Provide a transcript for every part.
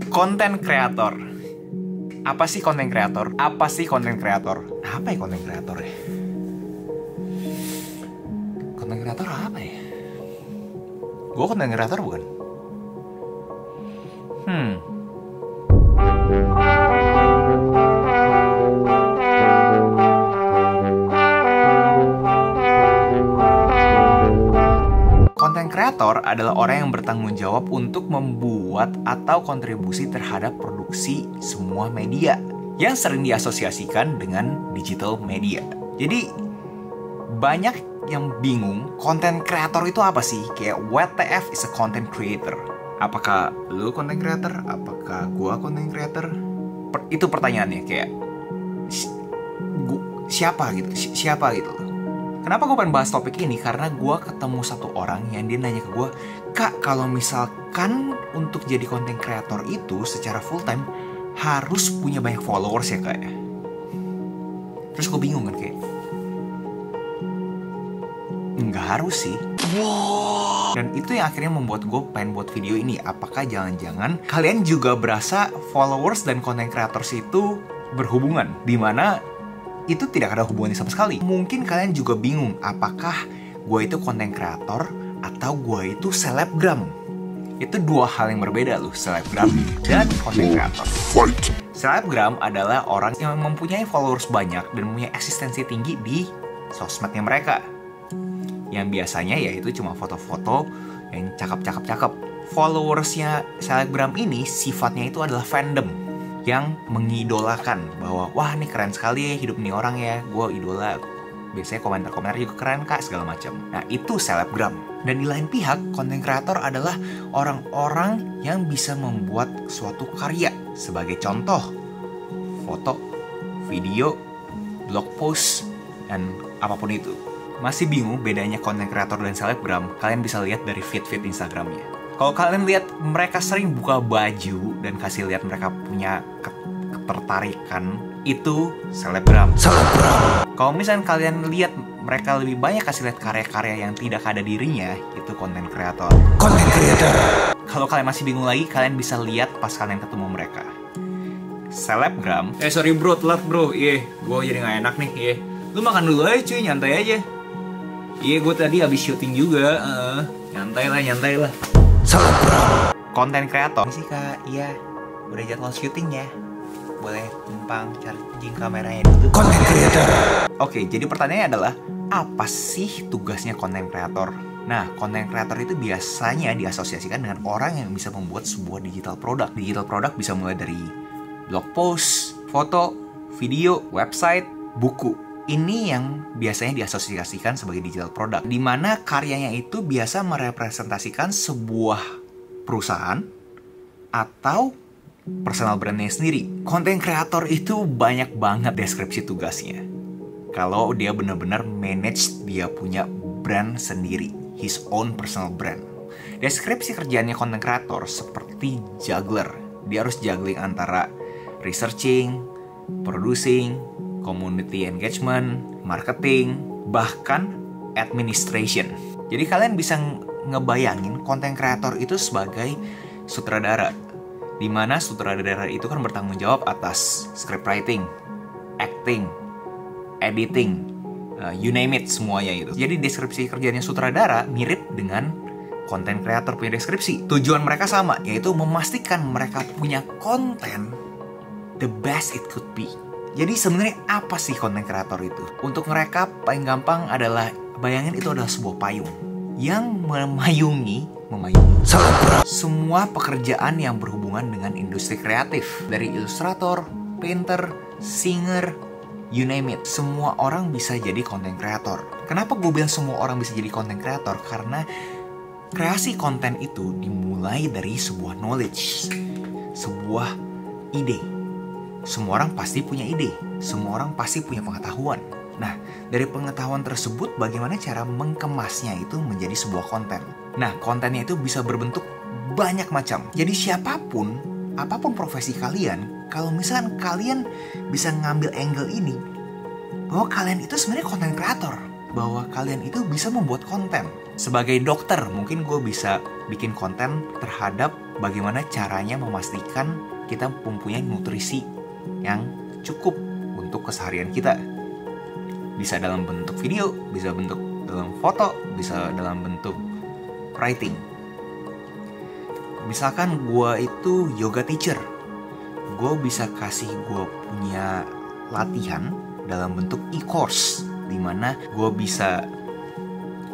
Konten kreator. Apa sih konten kreator? Apa sih konten kreator? Apa ya konten kreator ya? Konten kreator apa ya? Gue konten kreator bukan? Konten kreator adalah orang yang bertanggung jawab untuk membuat atau kontribusi terhadap produksi semua media yang sering diasosiasikan dengan digital media. Jadi banyak yang bingung konten kreator itu apa sih? Kayak WTF is a content creator. Apakah lu konten creator? Apakah gua konten creator? Itu pertanyaannya, kayak siapa gitu? Siapa gitu? Kenapa gue pengen bahas topik ini? Karena gue ketemu satu orang yang dia nanya ke gue, Kak, kalau misalkan untuk jadi konten kreator itu secara full time harus punya banyak followers ya Kak ya? Terus gue bingung kan, kayak nggak harus sih. Dan itu yang akhirnya membuat gue pengen buat video ini. Apakah jangan-jangan kalian juga berasa followers dan konten creators itu berhubungan? Dimana itu tidak ada hubungannya sama sekali. Mungkin kalian juga bingung, apakah gue itu konten kreator atau gue itu selebgram. Itu dua hal yang berbeda loh, selebgram dan konten kreator. Selebgram adalah orang yang mempunyai followers banyak dan mempunyai eksistensi tinggi di sosmednya mereka. Yang biasanya yaitu cuma foto-foto yang cakep-cakep. Followersnya selebgram ini sifatnya itu adalah fandom, yang mengidolakan bahwa wah ini keren sekali ya hidup nih orang ya, gue idola. Biasanya komentar-komentar juga keren kak, segala macam. Nah itu selebgram. Dan di lain pihak, konten kreator adalah orang-orang yang bisa membuat suatu karya. Sebagai contoh, foto, video, blog post, dan apapun itu. Masih bingung bedanya konten kreator dan selebgram? Kalian bisa lihat dari feed-feed Instagramnya. Kalau kalian lihat mereka sering buka baju dan kasih lihat mereka punya ketertarikan, itu selebgram. Kalau misalnya kalian lihat mereka lebih banyak kasih lihat karya-karya yang tidak ada dirinya, itu konten kreator. Kalau kalian masih bingung lagi, kalian bisa lihat pas kalian ketemu mereka. Selebgram. Sorry bro, telat bro. Gue jadi gak enak nih. Lu makan dulu aja cuy, nyantai aja. Gue tadi habis syuting juga. Nyantai lah. Konten kreator sih kak, iya udah jadwal syuting ya, boleh numpang charging kameranya dulu. Konten kreator. Oke, jadi pertanyaannya adalah apa sih tugasnya konten kreator? Nah, konten kreator itu biasanya diasosiasikan dengan orang yang bisa membuat sebuah digital produk. Digital produk bisa mulai dari blog post, foto, video, website, buku. Ini yang biasanya diasosiasikan sebagai digital product, di mana karyanya itu biasa merepresentasikan sebuah perusahaan atau personal brandnya sendiri. Konten kreator itu banyak banget deskripsi tugasnya. Kalau dia benar-benar manage, dia punya brand sendiri, his own personal brand. Deskripsi kerjaannya konten kreator seperti juggler. Dia harus juggling antara researching, producing, community engagement, marketing, bahkan administration. Jadi kalian bisa ngebayangin konten kreator itu sebagai sutradara, di mana sutradara itu kan bertanggung jawab atas script writing, acting, editing, you name it, semuanya itu. Jadi deskripsi kerjanya sutradara mirip dengan konten kreator punya deskripsi. Tujuan mereka sama, yaitu memastikan mereka punya konten the best it could be. Jadi sebenarnya apa sih konten kreator itu? Untuk mereka paling gampang adalah bayangin itu adalah sebuah payung yang memayungi semua pekerjaan yang berhubungan dengan industri kreatif. Dari ilustrator, painter, singer, you name it. Semua orang bisa jadi konten kreator. Kenapa gue bilang semua orang bisa jadi konten kreator? Karena kreasi konten itu dimulai dari sebuah knowledge, sebuah ide. Semua orang pasti punya ide, semua orang pasti punya pengetahuan. Nah, dari pengetahuan tersebut bagaimana cara mengemasnya itu menjadi sebuah konten. Nah, kontennya itu bisa berbentuk banyak macam. Jadi siapapun, apapun profesi kalian, kalau misalkan kalian bisa ngambil angle ini, bahwa kalian itu sebenarnya konten kreator, bahwa kalian itu bisa membuat konten. Sebagai dokter, mungkin gue bisa bikin konten terhadap bagaimana caranya memastikan kita mempunyai nutrisi yang cukup untuk keseharian kita. Bisa dalam bentuk video, bisa bentuk dalam foto, bisa dalam bentuk writing. Misalkan gue itu yoga teacher, gue bisa kasih gue punya latihan dalam bentuk e-course, dimana gue bisa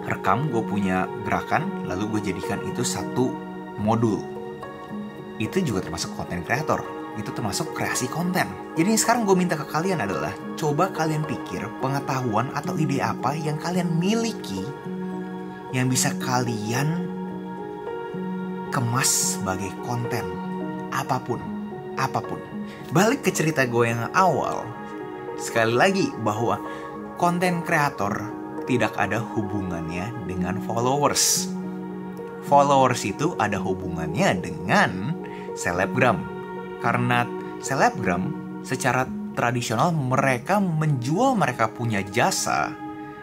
rekam gue punya gerakan, lalu gue jadikan itu satu modul. Itu juga termasuk konten kreator, itu termasuk kreasi konten. Jadi sekarang gue minta ke kalian adalah, coba kalian pikir pengetahuan atau ide apa yang kalian miliki, yang bisa kalian kemas sebagai konten, apapun. Balik ke cerita gue yang awal, sekali lagi bahwa konten kreator tidak ada hubungannya dengan followers. Followers itu ada hubungannya dengan selebgram. Karena selebgram secara tradisional mereka menjual mereka punya jasa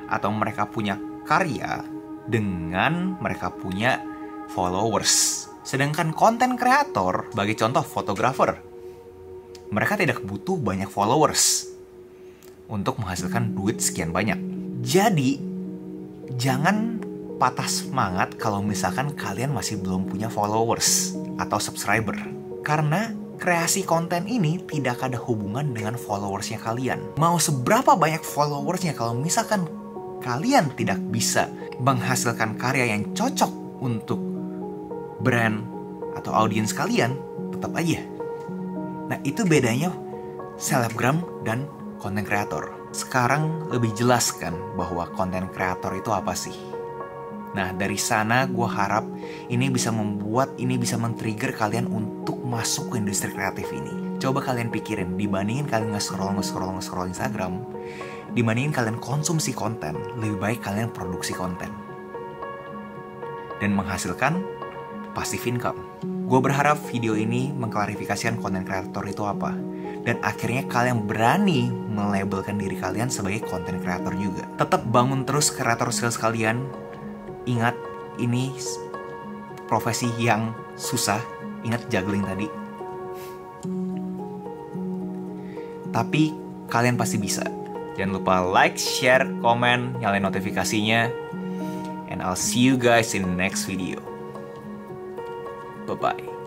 atau mereka punya karya dengan mereka punya followers. Sedangkan konten kreator, bagi contoh fotografer, mereka tidak butuh banyak followers untuk menghasilkan duit sekian banyak. Jadi, jangan patah semangat kalau misalkan kalian masih belum punya followers atau subscriber. Karena kreasi konten ini tidak ada hubungan dengan followersnya kalian. Mau seberapa banyak followersnya, kalau misalkan kalian tidak bisa menghasilkan karya yang cocok untuk brand atau audiens kalian, tetap aja. Nah, itu bedanya selebgram dan konten kreator. Sekarang lebih jelas kan bahwa konten kreator itu apa sih? Nah, dari sana gue harap ini bisa men-trigger kalian untuk masuk ke industri kreatif ini. Coba kalian pikirin, dibandingin kalian nge-scroll Instagram, dibandingin kalian konsumsi konten, lebih baik kalian produksi konten dan menghasilkan passive income. Gue berharap video ini mengklarifikasikan konten kreator itu apa, dan akhirnya kalian berani melabelkan diri kalian sebagai konten kreator juga. Tetap bangun terus kreator skills kalian. Ingat, ini profesi yang susah. Ingat juggling tadi. Tapi kalian pasti bisa. Jangan lupa like, share, komen, nyalain notifikasinya. And I'll see you guys in the next video. Bye-bye.